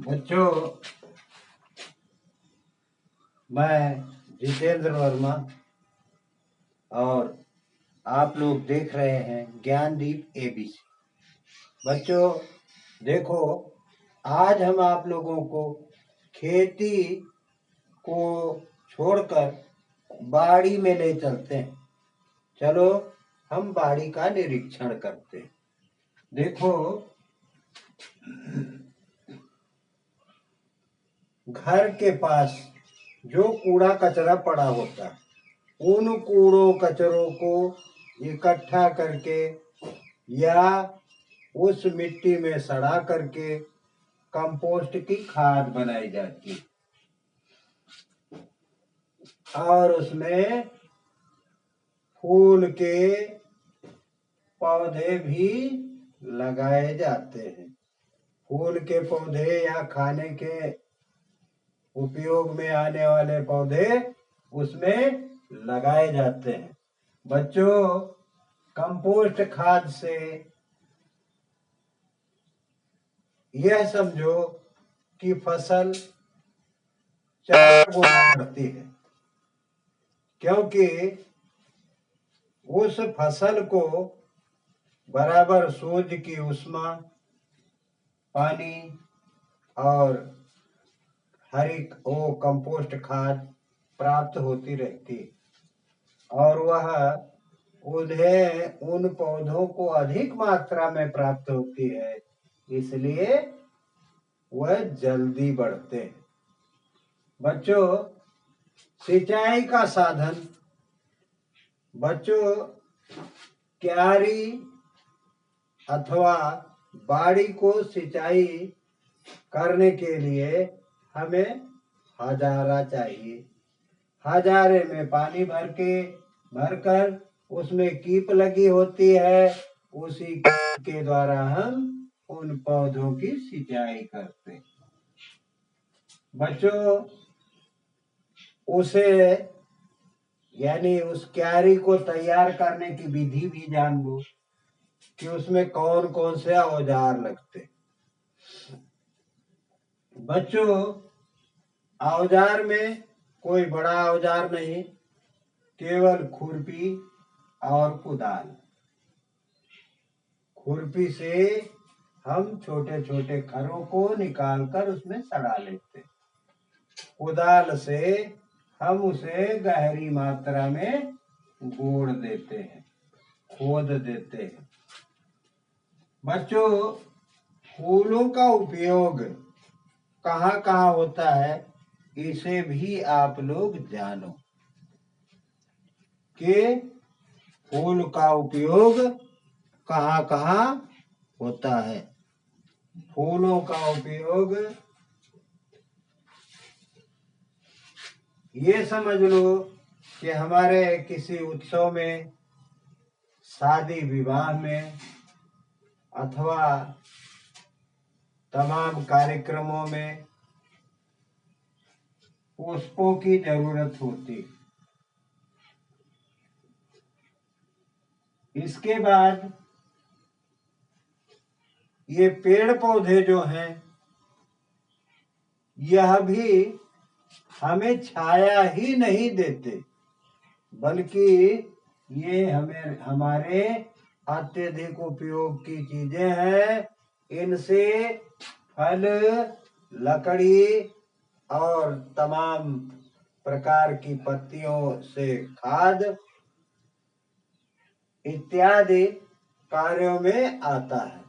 बच्चों, मैं जितेंद्र वर्मा और आप लोग देख रहे हैं ज्ञानदीप एबीसी। बच्चों देखो, आज हम आप लोगों को खेती को छोड़कर बाड़ी में ले चलते हैं। चलो हम बाड़ी का निरीक्षण करते हैं। देखो, घर के पास जो कूड़ा कचरा पड़ा होता है उन कूड़ों कचरों को इकट्ठा करके या उस मिट्टी में सड़ा करके कंपोस्ट की खाद बनाई जाती है और उसमें फूल के पौधे भी लगाए जाते हैं। फूल के पौधे या खाने के उपयोग में आने वाले पौधे उसमें लगाए जाते हैं। बच्चों, कंपोस्ट खाद से यह समझो कि फसल 4 गुना बढ़ती है, क्योंकि उस फसल को बराबर सूर्य की उष्मा, पानी और हरी कंपोस्ट खाद प्राप्त होती रहती है और वह उन पौधों को अधिक मात्रा में प्राप्त होती है, इसलिए वह जल्दी बढ़ते हैं। बच्चों, सिंचाई का साधन, बच्चों क्यारी अथवा बाड़ी को सिंचाई करने के लिए हमें हजारा चाहिए। हजारे में पानी भरकर उसमें कीप लगी होती है, उसी के द्वारा हम उन पौधों की सिंचाई करते हैं। बच्चों, उसे यानी उस क्यारी को तैयार करने की विधि भी जान लो कि उसमें कौन कौन से औजार लगते। बच्चों, औजार में कोई बड़ा औजार नहीं, केवल खुरपी और कुदाल। खुरपी से हम छोटे छोटे खरों को निकालकर उसमें सड़ा लेते। कुदाल से हम उसे गहरी मात्रा में गोड़ देते हैं, खोद देते हैं। बच्चों, फूलों का उपयोग कहाँ कहाँ होता है, इसे भी आप लोग जानो कि फूल का उपयोग कहाँ कहाँ होता है। फूलों का उपयोग ये समझ लो कि हमारे किसी उत्सव में, शादी विवाह में अथवा तमाम कार्यक्रमों में पुष्पों की जरूरत होती। इसके बाद ये पेड़ पौधे जो हैं, यह भी हमें छाया ही नहीं देते, बल्कि ये हमारे अत्यधिक उपयोग की चीजें हैं। इनसे फल, लकड़ी और तमाम प्रकार की पत्तियों से खाद इत्यादि कार्यों में आता है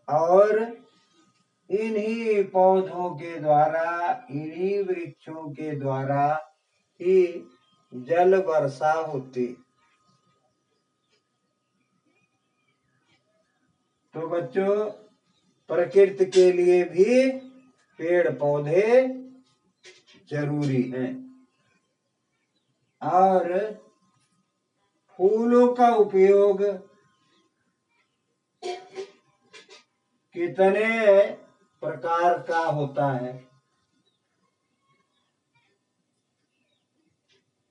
और इन्हीं पौधों के द्वारा, इन्हीं वृक्षों के द्वारा ही जल वर्षा होती। तो बच्चों, प्रकृति के लिए भी पेड़ पौधे जरूरी हैं और फूलों का उपयोग कितने प्रकार का होता है।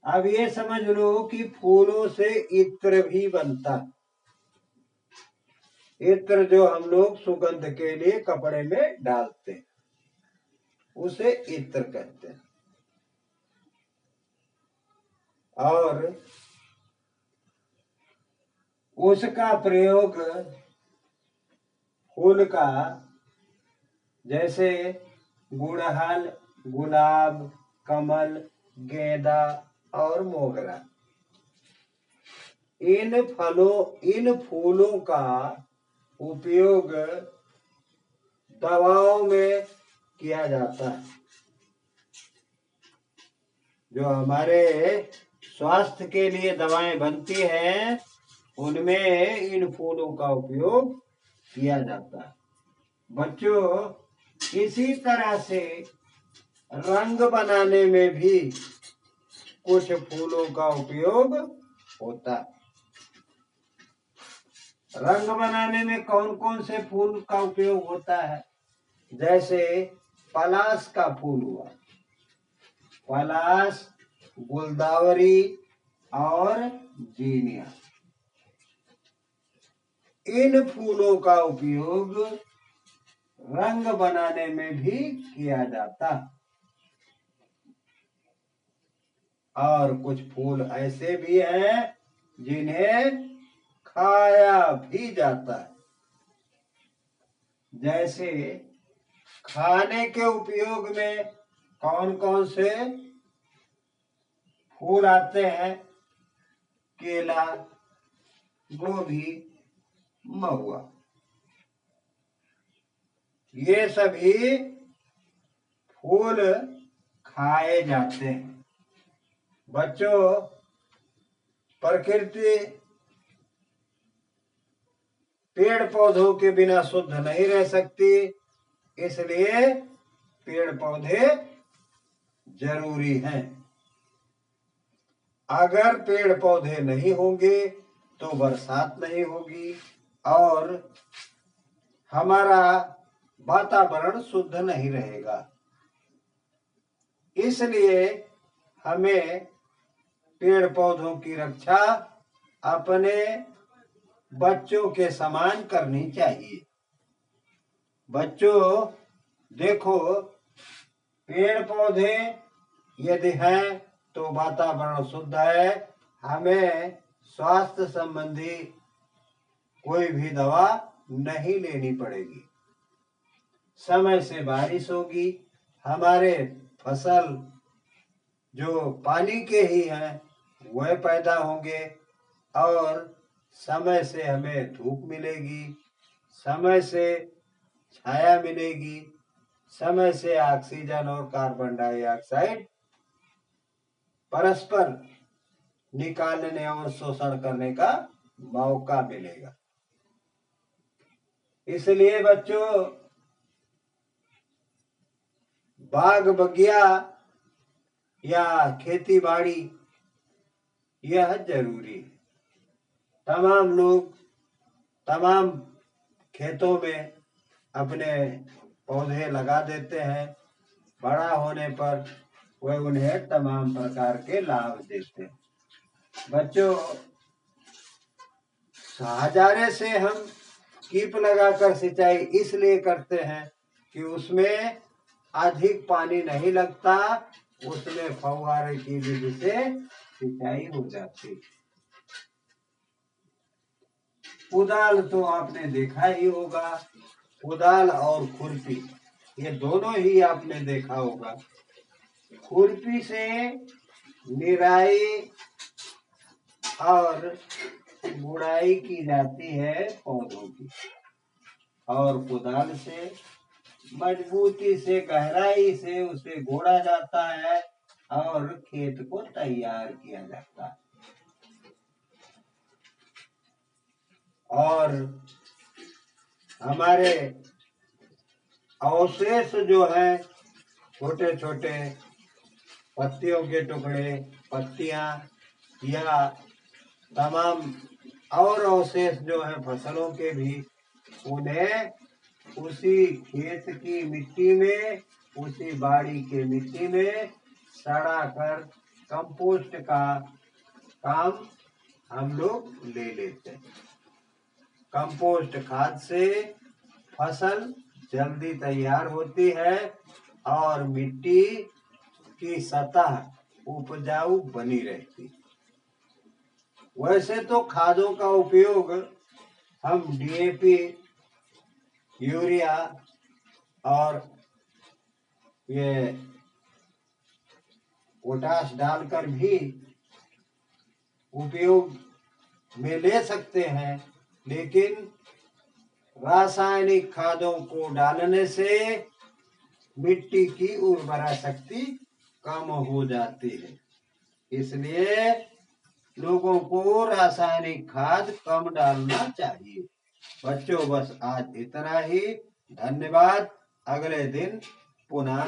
अब ये समझ लो कि फूलों से इत्र भी बनता है। इत्र जो हम लोग सुगंध के लिए कपड़े में डालते हैं। उसे इत्र कहते हैं। और उसका प्रयोग फूल का, जैसे गुड़हल, गुलाब, कमल, गेंदा और मोगरा, इन फूलों का उपयोग दवाओं में किया जाता है। जो हमारे स्वास्थ्य के लिए दवाएं बनती हैं, उनमें इन फूलों का उपयोग किया जाता है। बच्चों, इसी तरह से रंग बनाने में भी कुछ फूलों का उपयोग होता है। रंग बनाने में कौन कौन से फूल का उपयोग होता है? जैसे पलाश का फूल हुआ, पलाश, गुलदावरी और जीनिया, इन फूलों का उपयोग रंग बनाने में भी किया जाता है। और कुछ फूल ऐसे भी हैं जिन्हें खाया भी जाता है। जैसे खाने के उपयोग में कौन कौन से फूल आते हैं? केला, गोभी, महुआ, ये सभी फूल खाए जाते हैं। बच्चों, प्रकृति पेड़ पौधों के बिना शुद्ध नहीं रह सकती, इसलिए पेड़ पौधे जरूरी हैं। अगर पेड़ पौधे नहीं होंगे तो बरसात नहीं होगी और हमारा वातावरण शुद्ध नहीं रहेगा। इसलिए हमें पेड़ पौधों की रक्षा अपने बच्चों के समान करनी चाहिए। बच्चों देखो, पेड़ पौधे यदि हैं तो वातावरण शुद्ध है, हमें स्वास्थ्य संबंधी कोई भी दवा नहीं लेनी पड़ेगी। समय से बारिश होगी, हमारे फसल जो पानी के ही हैं वह पैदा होंगे और समय से हमें धूप मिलेगी, समय से छाया मिलेगी, समय से ऑक्सीजन और कार्बन डाइऑक्साइड परस्पर निकालने और शोषण करने का मौका मिलेगा। इसलिए बच्चों, बाग बगिया या खेती बाड़ी यह जरूरी है। तमाम लोग तमाम खेतों में अपने पौधे लगा देते हैं, बड़ा होने पर वह उन्हें तमाम प्रकार के लाभ देते हैं। बच्चों, हजारे से हम कीप लगाकर सिंचाई इसलिए करते हैं कि उसमें अधिक पानी नहीं लगता, उसमें फव्वारे की विधि से सिंचाई हो जाती। कुदाल तो आपने देखा ही होगा, कुदाल और खुरपी ये दोनों ही आपने देखा होगा। खुरपी से निराई और गुड़ाई की जाती है पौधों की, और कुदाल से मजबूती से गहराई से उसे गोड़ा जाता है और खेत को तैयार किया जाता है। और हमारे अवशेष जो है, छोटे छोटे पत्तियों के टुकड़े, पत्तियां या तमाम और अवशेष जो है फसलों के भी, उन्हें उसी खेत की मिट्टी में, उसी बाड़ी के मिट्टी में सड़ा कर कंपोस्ट का काम हम लोग ले लेते हैं। कंपोस्ट खाद से फसल जल्दी तैयार होती है और मिट्टी की सतह उपजाऊ बनी रहती। वैसे तो खादों का उपयोग हम डीएपी, यूरिया और ये पोटाश डालकर भी उपयोग में ले सकते हैं, लेकिन रासायनिक खादों को डालने से मिट्टी की उर्वरा शक्ति कम हो जाती है। इसलिए लोगों को रासायनिक खाद कम डालना चाहिए। बच्चों, बस आज इतना ही। धन्यवाद। अगले दिन पुनः